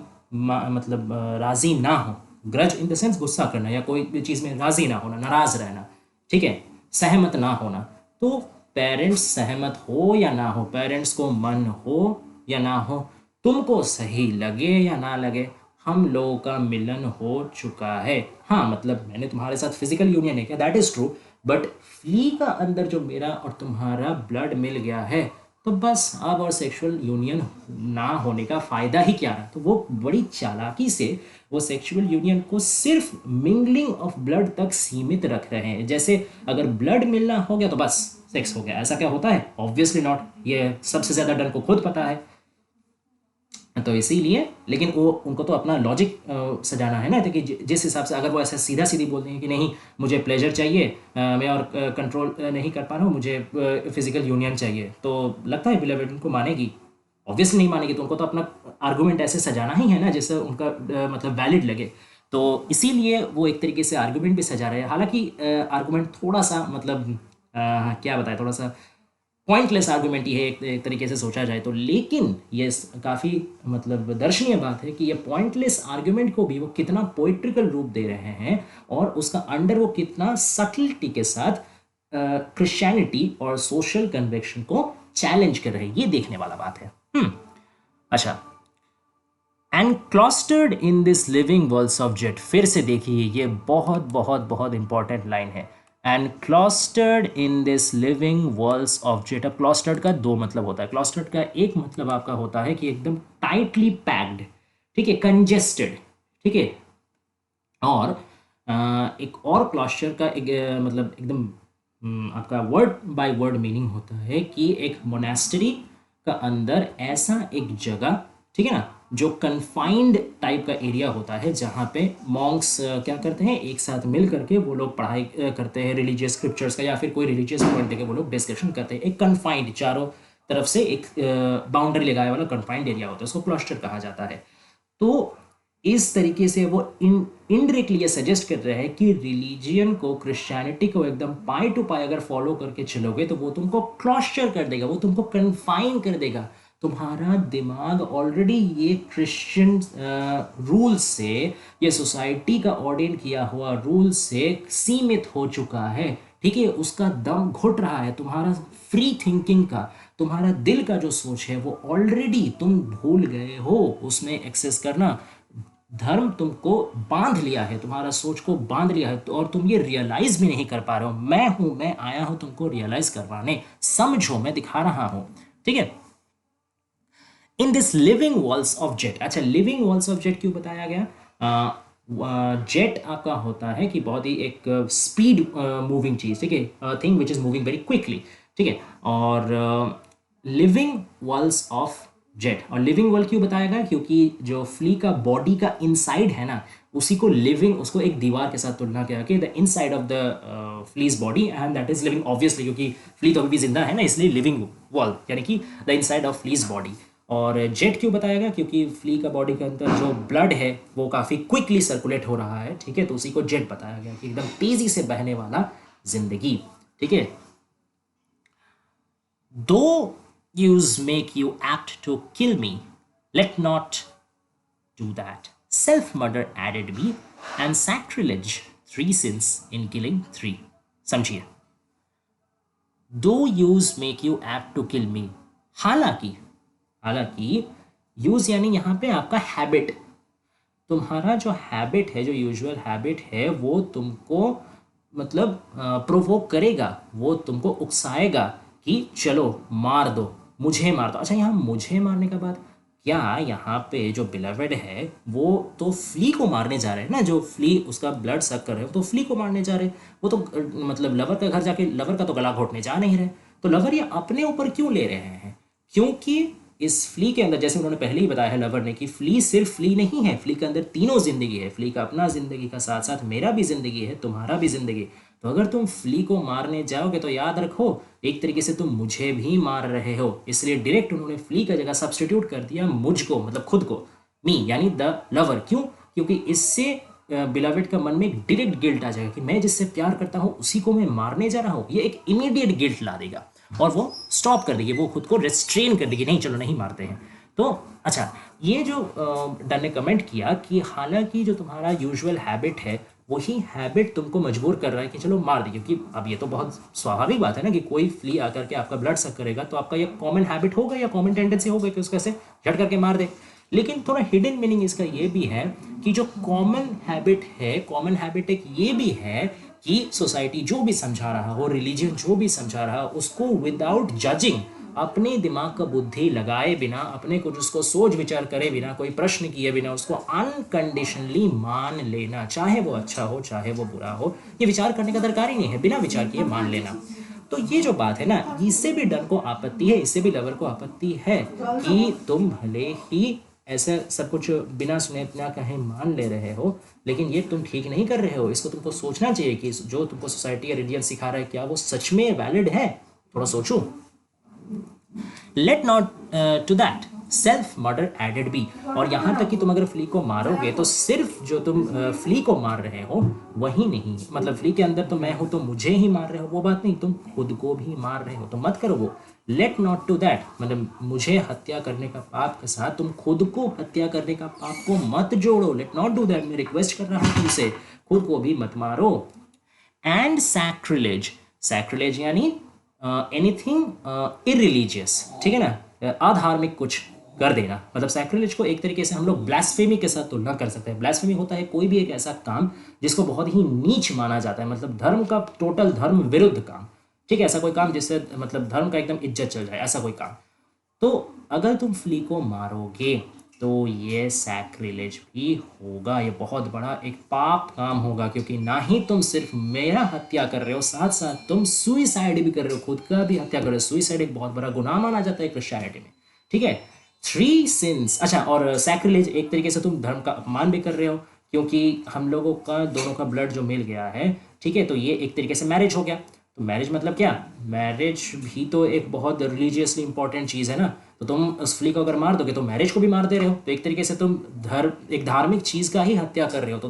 मतलब राजी ना हो, ग्रज इन द सेंस गुस्सा करना या कोई भी चीज़ में राजी ना होना, नाराज रहना। ठीक है, सहमत ना होना। तो पेरेंट्स सहमत हो या ना हो, पेरेंट्स को मन हो या ना हो, तुमको सही लगे या ना लगे, हम लोगों का मिलन हो चुका है। हाँ, मतलब मैंने तुम्हारे साथ फिजिकल यूनियन है क्या, that is true, but flea का अंदर जो मेरा और तुम्हारा ब्लड मिल गया है, तो बस अब और सेक्सुअल यूनियन ना होने का फायदा ही क्या रहा। तो वो बड़ी चालाकी से वो सेक्सुअल यूनियन को सिर्फ मिंगलिंग ऑफ ब्लड तक सीमित रख रहे हैं। जैसे अगर ब्लड मिलना हो गया तो बस सेक्स हो गया, ऐसा क्या होता है? Obviously not. ये सबसे ज्यादा डन को खुद पता है। तो इसीलिए, लेकिन वो उनको तो अपना लॉजिक सजाना है ना, तो कि जिस हिसाब से अगर वो ऐसा सीधा सीधी बोलते हैं कि नहीं मुझे प्लेजर चाहिए, मैं और कंट्रोल नहीं कर पा रहा हूँ, मुझे फिजिकल यूनियन चाहिए, तो लगता है बिलीवर्ड उनको मानेगी? ऑब्वियसली नहीं मानेगी। तो उनको तो अपना आर्गूमेंट ऐसे सजाना ही है ना जिससे उनका मतलब वैलिड लगे। तो इसीलिए वो एक तरीके से आर्गूमेंट भी सजा रहे हैं। हालांकि आर्गूमेंट थोड़ा सा मतलब क्या बताए, थोड़ा सा पॉइंटलेस आर्गूमेंट ही है एक तरीके से सोचा जाए तो। लेकिन ये काफ़ी मतलब दर्शनीय बात है कि ये पॉइंटलेस आर्गूमेंट को भी वो कितना पोइट्रिकल रूप दे रहे हैं और उसका अंडर वो कितना सटलिटी के साथ क्रिश्चियनिटी और सोशल कन्वेक्शन को चैलेंज कर रहे हैं, ये देखने वाला बात है। अच्छा, and cloistered in this living world subject, फिर से देखिए ये बहुत बहुत बहुत इंपॉर्टेंट लाइन है। And cloistered in this living worlds object. अब क्लॉस्टर्ड का दो मतलब होता है। क्लॉस्टर्ड का एक मतलब आपका होता है कि एकदम टाइटली पैक्ड, ठीक है, कंजेस्टेड, ठीक है। और एक और क्लॉस्टर का एक मतलब एकदम आपका वर्ड बाय वर्ड मीनिंग होता है कि एक मोनेस्ट्री का अंदर ऐसा एक जगह, ठीक है ना, जो कन्फाइंड टाइप का एरिया होता है जहाँ पे मॉन्क्स क्या करते हैं, एक साथ मिल करके वो लोग पढ़ाई करते हैं रिलीजियस स्क्रिप्चर्स का, या फिर कोई रिलीजियस पॉइंट लेके वो लोग डिस्कशन करते हैं। एक कन्फाइंड, चारों तरफ से एक बाउंड्री लगाए वाला कन्फाइंड एरिया होता है, उसको क्लस्टर कहा जाता है। तो इस तरीके से वो इनडायरेक्टली ये सजेस्ट कर रहे हैं कि रिलीजियन को, क्रिश्चियनिटी को एकदम पाई टू पाई अगर फॉलो करके चलोगे तो वो तुमको क्लॉस्चर कर देगा, वो तुमको कन्फाइन कर देगा। तुम्हारा दिमाग ऑलरेडी ये क्रिश्चियन रूल से, ये सोसाइटी का ऑर्डिन किया हुआ रूल से सीमित हो चुका है, ठीक है, उसका दम घुट रहा है। तुम्हारा फ्री थिंकिंग का, तुम्हारा दिल का जो सोच है वो ऑलरेडी तुम भूल गए हो उसमें एक्सेस करना। धर्म तुमको बांध लिया है, तुम्हारा सोच को बांध लिया है, और तुम ये रियलाइज भी नहीं कर पा रहे हो। मैं हूं, मैं आया हूं तुमको रियलाइज करवाने, समझो मैं दिखा रहा हूं, ठीक है। इन this living walls of jet, अच्छा लिविंग वॉल्स ऑफ जेट क्यों बताया गया? जेट आपका होता है कि बहुत ही एक स्पीड मूविंग चीज, ठीक है, thing which is moving very quickly, ठीक है। और लिविंग वॉल्स ऑफ जेट, और लिविंग वॉल क्यों बताया गया? क्योंकि जो फ्ली का बॉडी का इनसाइड है ना, उसी को लिविंग, उसको एक दीवार के साथ तुलना किया कि the inside of the fleas body and that is living, obviously क्योंकि फ्ली तो अभी भी जिंदा है ना, इसलिए लिविंग वॉल यानी कि the inside of fleas body. और जेट क्यों बताया गया? क्योंकि फ्ली का बॉडी के अंदर जो ब्लड है वो काफ़ी क्विकली सर्कुलेट हो रहा है, ठीक है, तो उसी को जेट बताया गया कि एकदम तेजी से बहने वाला जिंदगी, ठीक है। दो use make you apt to kill me, let not do that. Self murder added me, and sacrilege, 3 sins in killing 3. समझिए, though use make you apt to kill me, हालांकि हालांकि यूज यानी यहां पे आपका हैबिट, तुम्हारा जो हैबिट है, जो यूजुअल हैबिट है, वो तुमको मतलब प्रोवोक करेगा, वो तुमको उकसाएगा कि चलो मार दो, मुझे मार दो। अच्छा, यहाँ मुझे मारने का बाद क्या, यहाँ पे जो बिलवेड है वो तो फ्ली को मारने जा रहे हैं ना, जो फ्ली उसका ब्लड सक कर रहे हो तो फ्ली को मारने जा रहे हैं, वो तो मतलब लवर का घर जाके लवर का तो गला घोटने जा नहीं रहे। तो लवर ये अपने ऊपर क्यों ले रहे हैं? क्योंकि इस फ्ली के अंदर, जैसे उन्होंने पहले ही बताया है लवर ने, कि फ्ली सिर्फ फ्ली नहीं है, फ्ली के अंदर तीनों जिंदगी है। फ्ली का अपना जिंदगी का साथ साथ मेरा भी जिंदगी है, तुम्हारा भी जिंदगी। तो अगर तुम फ्ली को मारने जाओगे तो याद रखो एक तरीके से तुम मुझे भी मार रहे हो। इसलिए डायरेक्ट उन्होंने फ्ली का जगह सब्सटीट्यूट कर दिया मुझको, मतलब खुद को, मी यानी द लवर। क्यों? क्योंकि इससे बिलवेड का मन में एक डायरेक्ट गिल्ट आ जाएगा कि मैं जिससे प्यार करता हूँ उसी को मैं मारने जा रहा हूँ। ये एक इमीडिएट गिल्ट ला देगा और वो स्टॉप कर देगी, वो खुद को रेस्ट्रेन कर देगी, नहीं चलो नहीं मारते हैं। तो अच्छा, ये जो डन ने कमेंट किया कि हालांकि जो तुम्हारा यूजुअल हैबिट है वही हैबिट तुमको मजबूर कर रहा है कि चलो मार दे, क्योंकि अब ये तो बहुत स्वाभाविक बात है ना कि कोई फ्ली आकर के आपका ब्लड सक करेगा तो आपका ये कॉमन हैबिट होगा या कॉमन टेंडेंसी होगा कि उसको ऐसे झट करके मार दे। लेकिन थोड़ा हिडन मीनिंग इसका ये भी है कि जो कॉमन हैबिट है, कॉमन हैबिट एक ये भी है कि सोसाइटी जो भी समझा रहा हो, रिलीजन जो भी समझा रहा हो, उसको विदाउट जजिंग, अपने दिमाग का बुद्धि लगाए बिना, अपने को जिसको सोच विचार करे बिना, कोई प्रश्न किए बिना उसको अनकंडीशनली मान लेना, चाहे वो अच्छा हो चाहे वो बुरा हो, ये विचार करने का दरकार ही नहीं है, बिना विचार किए मान लेना। तो ये जो बात है ना, इससे भी डन को आपत्ति है, इससे भी लवर को आपत्ति है कि तुम भले ही ऐसा सब कुछ बिना सुने बिना कहे मान ले रहे हो, लेकिन ये तुम ठीक नहीं कर रहे हो। इसको तुमको सोचना चाहिए कि जो तुमको सोसाइटी या रिलीजन सिखा रहा है क्या वो सच में वैलिड है, थोड़ा सोचो। Let not to that self murder added be, और यहां तक कि तुम अगर फ्ली को मारोगे तो सिर्फ जो तुम फ्ली को मार रहे हो वही नहीं, मतलब फ्ली के अंदर तो मैं हूं तो मुझे ही मार रहे हो वो बात नहीं, तुम खुद को भी मार रहे हो, तो मत करो वो। लेट नॉट टू दैट मतलब मुझे हत्या करने का पाप के साथ तुम खुद को हत्या करने का पाप को मत जोड़ो। लेट नॉट डू दैट, मैं रिक्वेस्ट कर रहा हूं तुमसे, खुद को भी मत मारो। एंड सैक्रिलेज, सैक्रिलेज यानी एनीथिंग इरिलीजियस, ठीक है ना, अधार्मिक कुछ कर देना, मतलब सैक्रिलेज को एक तरीके से हम लोग ब्लास्फेमी के साथ तुलना कर सकते हैं। ब्लास्फेमी होता है कोई भी एक ऐसा काम जिसको बहुत ही नीच माना जाता है, मतलब धर्म का टोटल धर्म विरुद्ध काम, ठीक है, ऐसा कोई काम जिससे मतलब धर्म का एकदम इज्जत चल जाए, ऐसा कोई काम। तो अगर तुम फ्ली को मारोगे तो ये सैक्रिलेज भी होगा, ये बहुत बड़ा एक पाप काम होगा, क्योंकि ना ही तुम सिर्फ मेरा हत्या कर रहे हो, साथ साथ तुम सुइसाइड भी कर रहे हो, खुद का भी हत्या कर रहे हो। सुइसाइड एक बहुत बड़ा गुनाह माना जाता है क्रिश्चियनिटी में, ठीक है। थ्री सिंस, अच्छा, और सैक्रिलेज एक तरीके से तुम धर्म का अपमान भी कर रहे हो, क्योंकि हम लोगों का दोनों का ब्लड जो मिल गया है, ठीक है, तो ये एक तरीके से मैरिज हो गया। तो मैरिज मतलब क्या, मैरिज भी तो एक बहुत रिलीजियसली इंपॉर्टेंट चीज़ है ना। तो तुम उस फ्ली को अगर मार दोगे तो मैरिज को भी मार दे रहे हो, तो एक तरीके से तुम धर्म एक धार्मिक चीज़ का ही हत्या कर रहे हो। तो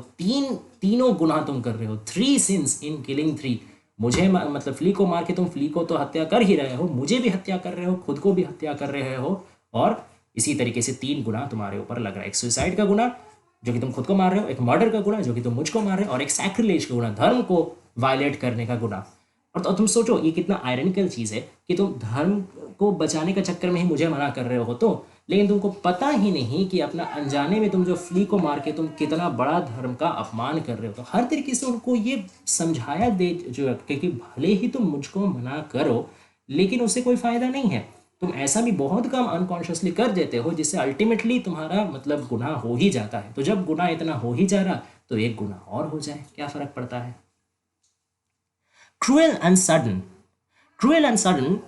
तीनों गुनाह तुम कर रहे हो, three since in killing three. मुझे मतलब फ्ली को मार के तुम फ्ली को तो हत्या कर ही रहे हो, मुझे भी हत्या कर रहे हो, खुद को भी हत्या कर रहे हो, और इसी तरीके से तीन गुना तुम्हारे ऊपर लग रहा है। एक सुसाइड का गुना जो कि तुम खुद को मार रहे हो, एक मर्डर का गुना जो कि तुम मुझको मार रहे हो, और एक सैक्रिलेज का गुना, धर्म को वायलेट करने का गुना। और तो तुम सोचो ये कितना आयरनिकल चीज़ है कि तुम धर्म को बचाने का चक्कर में ही मुझे मना कर रहे हो, तो लेकिन तुमको पता ही नहीं कि अपना अनजाने में तुम जो फ्ली को मार के तुम कितना बड़ा धर्म का अपमान कर रहे हो। तो हर तरीके से उनको ये समझाया दे जो कि भले ही तुम मुझको मना करो लेकिन उससे कोई फ़ायदा नहीं है। तुम ऐसा भी बहुत कम अनकॉन्शियसली कर देते हो जिससे अल्टीमेटली तुम्हारा मतलब गुनाह हो ही जाता है। तो जब गुनाह इतना हो ही जा रहा तो एक गुनाह और हो जाए, क्या फ़र्क पड़ता है। Cruel and sudden, cruel and sudden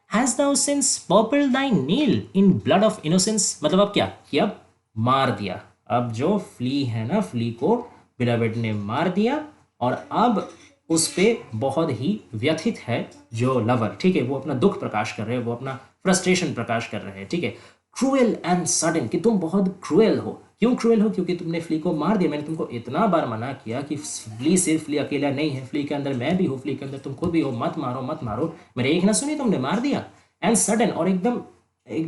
has thou since purpled thy nail in blood of innocence। मतलब अब क्या कि अब मार दिया, अब जो फ्ली है ना, फ्ली को बिलावेड ने मार दिया, और अब उस पे बहुत ही व्यथित है जो लवर, ठीक है, वो अपना दुख प्रकाश कर रहे हैं, वो अपना फ्रस्ट्रेशन प्रकाश कर रहे हैं, ठीक है। क्रूएल एंड सडन कि तुम बहुत क्रूएल हो। क्यों क्रूएल हो, क्योंकि तुमने फ्ली को मार दिया। मैंने तुमको इतना बार मना किया कि फ्ली सिर्फ फ्ली अकेला नहीं है, फ्ली के अंदर मैं भी हूँ, फ्ली के अंदर तुम खुद भी हो, मत मारो मत मारो। मेरे एक ना सुनी, तुमने मार दिया। एंड सडन, और एकदम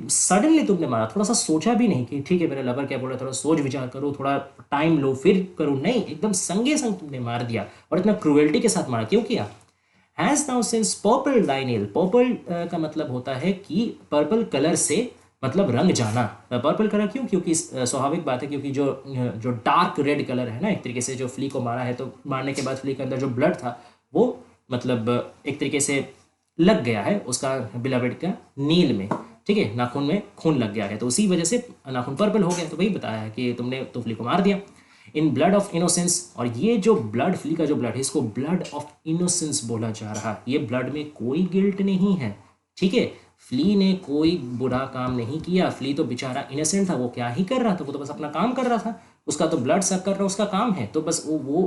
सडनली तुमने मारा, थोड़ा सा सोचा भी नहीं कि ठीक है मेरे लवर क्या बोल रहे, थोड़ा सोच विचार करो, थोड़ा टाइम लो फिर करो, नहीं, एकदम संगे संग तुमने मार दिया, और इतना क्रूएल्टी के साथ मारा। क्यों किया। Has now since purple thy nail, purple का मतलब होता है कि पर्पल कलर से मतलब रंग जाना। पर्पल कलर क्यों, क्योंकि स्वाभाविक बात है, क्योंकि जो डार्क रेड कलर है ना, एक तरीके से जो फ्ली को मारा है, तो मारने के बाद फ्ली के अंदर जो ब्लड था वो मतलब एक तरीके से लग गया है उसका बिलावेड का नील में, ठीक है, नाखून में खून लग गया है, तो उसी वजह से नाखून पर्पल हो गया। तो वही बताया है कि तुमने तो फ्ली को मार दिया इन ब्लड ऑफ इनोसेंस। और ये जो ब्लड, फ्ली का जो ब्लड है, इसको ब्लड ऑफ इनोसेंस बोला जा रहा है। ये ब्लड में कोई गिल्ट नहीं है, ठीक है, फ्ली ने कोई बुरा काम नहीं किया, फ्ली तो बेचारा इनोसेंट था, वो क्या ही कर रहा था, वो तो बस अपना काम कर रहा था, उसका तो ब्लड सक कर रहा उसका काम है, तो बस वो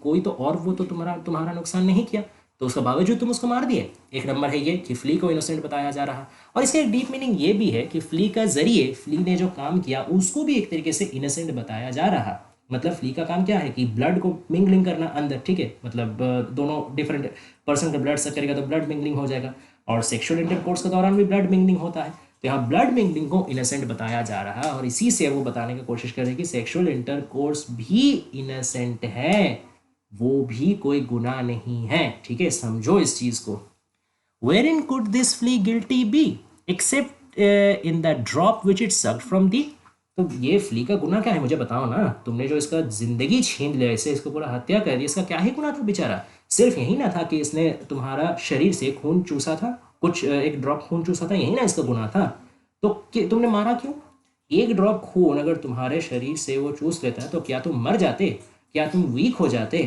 कोई तो, और वो तो तुम्हारा नुकसान नहीं किया, तो उसका बावजूद तुम उसको मार दिए। एक नंबर है ये कि फ्ली को इनोसेंट बताया जा रहा। और इसका एक डीप मीनिंग ये भी है कि फ्ली का जरिए फ्ली ने जो काम किया उसको भी एक तरीके से इनोसेंट बताया जा रहा। मतलब फ्ली का काम क्या है कि ब्लड को मिंगलिंग करना अंदर, ठीक है, मतलब दोनों डिफरेंट पर्सन का ब्लड सक करेगा तो ब्लड मिंगलिंग हो जाएगा, और सेक्सुअल इंटरकोर्स के दौरान भी ब्लड मिंगलिंग होता है। तो यहाँ ब्लड मिंगलिंग को इनोसेंट बताया जा रहा है, और इसी से वो बताने की कोशिश कर रहे हैं कि सेक्सुअल इंटरकोर्स भी इनोसेंट है, वो भी कोई गुनाह नहीं है, ठीक है, समझो इस चीज को। Wherein could this flea guilty be except in the drop which it sucked from the। तो ये फ्ली का गुनाह क्या है मुझे बताओ ना, तुमने जो इसका जिंदगी छीन लिया, इसे इसको पूरा हत्या कर दी, इसका क्या ही गुनाह था बेचारा। सिर्फ यही ना था कि इसने तुम्हारा शरीर से खून चूसा था, कुछ एक ड्रॉप खून चूसा था, यही ना इसका गुनाह था। तो तुमने मारा क्यों। एक ड्रॉप खून अगर तुम्हारे शरीर से वो चूस लेता है तो क्या तुम मर जाते, क्या तुम वीक हो जाते,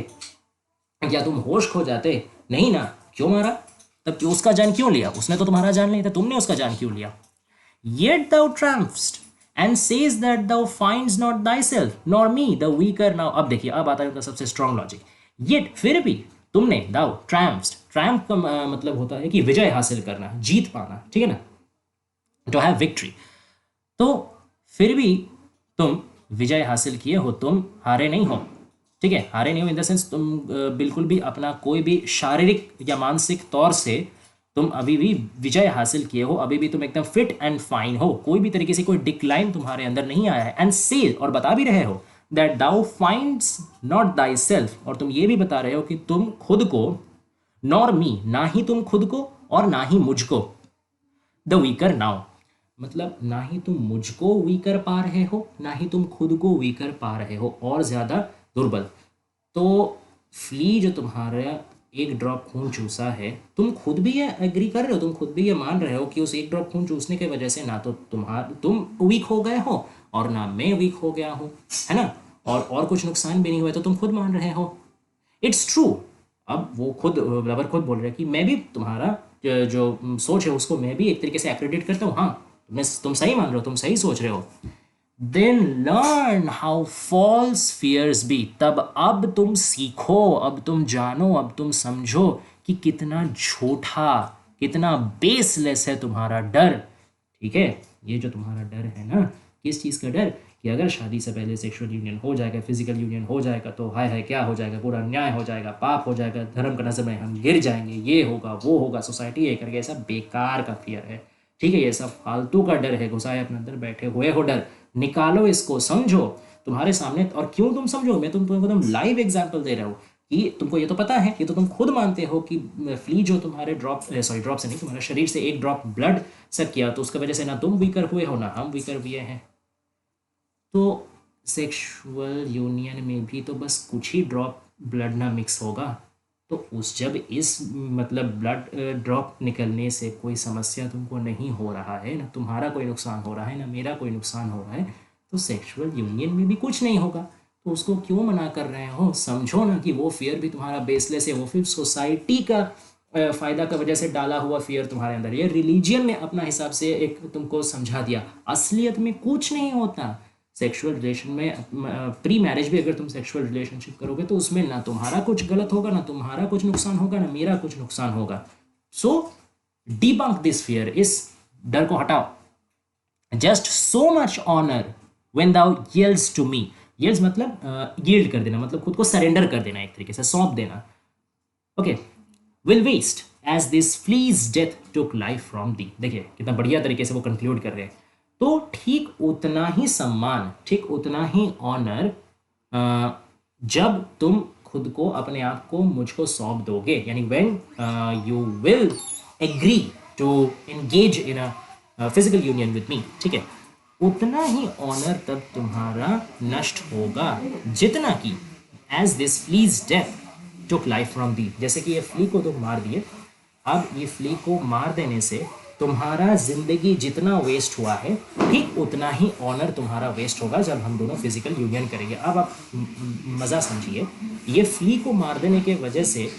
क्या तुम होश खो जाते, नहीं ना। क्यों मारा, तब क्यों उसका जान क्यों लिया, उसने तो तुम्हारा जान लिया था, तुमने उसका जान क्यों लिया। Yet thou triumphst and says that thou finds not thyself nor me the weaker now। अब देखिए, अब आता है उनका सबसे स्ट्रॉन्ग लॉजिक। येट, फिर भी तुमने, दाउ ट्रायम्फ्ड, ट्रायम्फ का मतलब होता है कि विजय हासिल करना, जीत पाना, ठीक है ना, टू हैव विक्ट्री। तो फिर भी तुम विजय हासिल किए हो, तुम हारे नहीं हो, ठीक है, हारे नहीं हो इन द सेंस तुम बिल्कुल भी अपना कोई भी शारीरिक या मानसिक तौर से तुम अभी भी विजय हासिल किए हो, अभी भी तुम एकदम फिट एंड फाइन हो, कोई भी तरीके से कोई डिक्लाइन तुम्हारे अंदर नहीं आया है। एंड से, और बता भी रहे हो, that thou finds not thyself, और तुम ये भी बता रहे हो कि तुम खुद को, नॉर मी, ना ही तुम खुद को और ना ही मुझको, द वीकर नाउ, मतलब ना ही तुम मुझको वीकर पा रहे हो, ना ही तुम खुद को वीकर पा रहे हो, और ज़्यादा दुर्बल। तो फ्ली जो तुम्हारा एक ड्रॉप खून चूसा है, तुम खुद भी ये एग्री कर रहे हो, तुम खुद भी ये मान रहे हो कि उस एक ड्रॉप खून चूसने की वजह से ना तो तुम वीक हो गए हो और ना मैं वीक हो गया हूँ, है ना, और कुछ नुकसान भी नहीं हुआ, तो तुम खुद मान रहे हो। It's true. अब वो खुद रबर खुद बोल रहे हैं कि मैं भी तुम्हारा जो सोच है उसको मैं भी एक तरीके से एक्रेडिट करता हूँ, हाँ तुम सही मान रहे हो, तुम सही सोच रहे हो। Then learn how false fears be, तब अब तुम सीखो, अब तुम जानो, अब तुम समझो कि कितना झूठा, कितना बेसलेस है तुम्हारा डर। ठीक है, ये जो तुम्हारा डर है ना, किस चीज़ का डर, कि अगर शादी से पहले सेक्सुअल यूनियन हो जाएगा, फिजिकल यूनियन हो जाएगा तो हाय हाय क्या हो जाएगा, पूरा अन्याय हो जाएगा, पाप हो जाएगा, धर्म का नजर में हम गिर जाएंगे, ये होगा वो होगा, सोसाइटी ये करके, ऐसा बेकार का फियर है। ठीक है, ये सब फालतू का डर है, घुसाए अपने अंदर बैठे हुए हो डर, निकालो इसको, समझो तुम्हारे सामने। और क्यों तुम समझो, मैं तुमको एकदम लाइव एग्जांपल दे रहा हूँ कि तुमको ये तो पता है, ये तो तुम खुद मानते हो कि फ्ली जो तुम्हारे ड्रॉप से नहीं, तुम्हारे शरीर से एक ड्रॉप ब्लड सक किया तो उसकी वजह से ना तुम वीकर हुए हो ना हम वीकर हुए हैं। तो सेक्सुअल यूनियन में भी तो बस कुछ ही ड्रॉप ब्लड ना मिक्स होगा, तो उस जब इस मतलब ब्लड ड्रॉप निकलने से कोई समस्या तुमको नहीं हो रहा है, ना तुम्हारा कोई नुकसान हो रहा है, ना मेरा कोई नुकसान हो रहा है, तो सेक्सुअल यूनियन में भी कुछ नहीं होगा, तो उसको क्यों मना कर रहे हो। समझो ना कि वो फियर भी तुम्हारा बेसलेस है, वो फिर सोसाइटी का फ़ायदा का वजह से डाला हुआ फियर तुम्हारे अंदर, ये रिलीजियन ने अपना हिसाब से एक तुमको समझा दिया, असलियत में कुछ नहीं होता। सेक्सुअल रिलेशन में प्री मैरिज भी अगर तुम सेक्सुअल रिलेशनशिप करोगे तो उसमें ना तुम्हारा कुछ गलत होगा, ना तुम्हारा कुछ नुकसान होगा, ना मेरा कुछ नुकसान होगा। सो डिबंक दिस फियर, इस डर को हटाओ। Just so much honour when thou yields to me, yields मतलब यील्ड कर देना, मतलब खुद को सरेंडर कर देना, एक तरीके से सौंप देना। Okay, will waste as this flea's death took life from thee. देखिए कितना बढ़िया तरीके से वो कंक्लूड कर रहे हैं। तो ठीक उतना ही सम्मान, ठीक उतना ही ऑनर जब तुम खुद को, अपने आप को मुझको सौंप दोगे, यानी when you will agree to engage in a physical union with me, ठीक है, उतना ही ऑनर तब तुम्हारा नष्ट होगा जितना कि as this flea's death took life from thee, जैसे कि ये फ्ली को तुम मार दिए, अब ये फ्ली को मार देने से तुम्हारा जिंदगी जितना वेस्ट हुआ है ठीक उतना ही ऑनर तुम्हारा वेस्ट होगा जब हम दोनों फिजिकल यूनियन करेंगे। अब आप मज़ा समझिए, ये फ्ली को मार देने के वजह से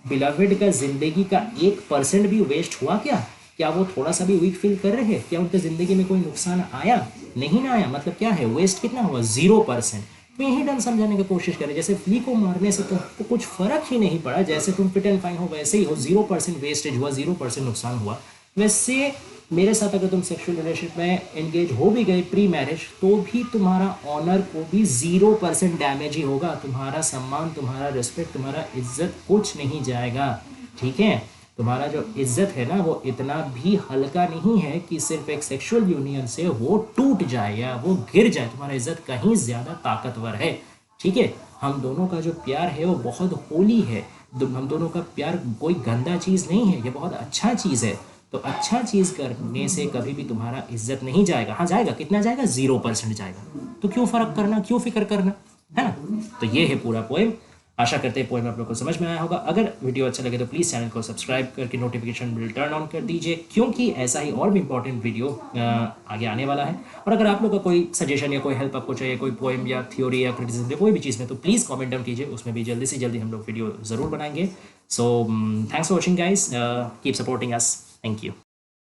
बिलवेड का जिंदगी का 1% भी वेस्ट हुआ क्या? क्या वो थोड़ा सा भी वीक फील कर रहे हैं? क्या उनके ज़िंदगी में कोई नुकसान आया? नहीं ना आया। मतलब क्या है, वेस्ट कितना हुआ? 0%। तो यही डन समझाने की कोशिश करें, जैसे फ्ली को मारने से तुमको कुछ फर्क ही नहीं पड़ा, जैसे तुम फिट एंड फाइन हो वैसे ही हो, 0% वेस्टेज हुआ, 0% नुकसान हुआ। वैसे मेरे साथ अगर तुम सेक्सुअल रिलेशनशिप में एंगेज हो भी गए प्री मैरिज, तो भी तुम्हारा ऑनर को भी 0% डैमेज ही होगा, तुम्हारा सम्मान, तुम्हारा रिस्पेक्ट, तुम्हारा इज्जत कुछ नहीं जाएगा। ठीक है, तुम्हारा जो इज्जत है ना वो इतना भी हल्का नहीं है कि सिर्फ एक सेक्सुअल यूनियन से वो टूट जाए या वो गिर जाए, तुम्हारा इज्जत कहीं ज़्यादा ताकतवर है। ठीक है, हम दोनों का जो प्यार है वो बहुत होली है, हम दोनों का प्यार कोई गंदा चीज़ नहीं है, ये बहुत अच्छा चीज़ है। तो अच्छा चीज़ करने से कभी भी तुम्हारा इज्जत नहीं जाएगा। हाँ जाएगा, कितना जाएगा? 0% जाएगा। तो क्यों फ़र्क करना, क्यों फिक्र करना, है ना। तो ये है पूरा पोएम। आशा करते हैं पोएम आप लोगों को समझ में आया होगा। अगर वीडियो अच्छा लगे तो प्लीज़ चैनल को सब्सक्राइब करके नोटिफिकेशन बिल टर्न ऑन कर दीजिए, क्योंकि ऐसा ही और भी इंपॉर्टेंट वीडियो आगे आने वाला है। और अगर आप लोग का कोई सजेशन या कोई हेल्प आपको चाहिए, कोई पोएम या थ्योरी या क्रिटिसिज्म या कोई भी चीज़ में, तो प्लीज़ कॉमेंट डाउन कीजिए, उसमें भी जल्दी से जल्दी हम लोग वीडियो ज़रूर बनाएंगे। So thanks for watching guys, keep supporting us, thank you.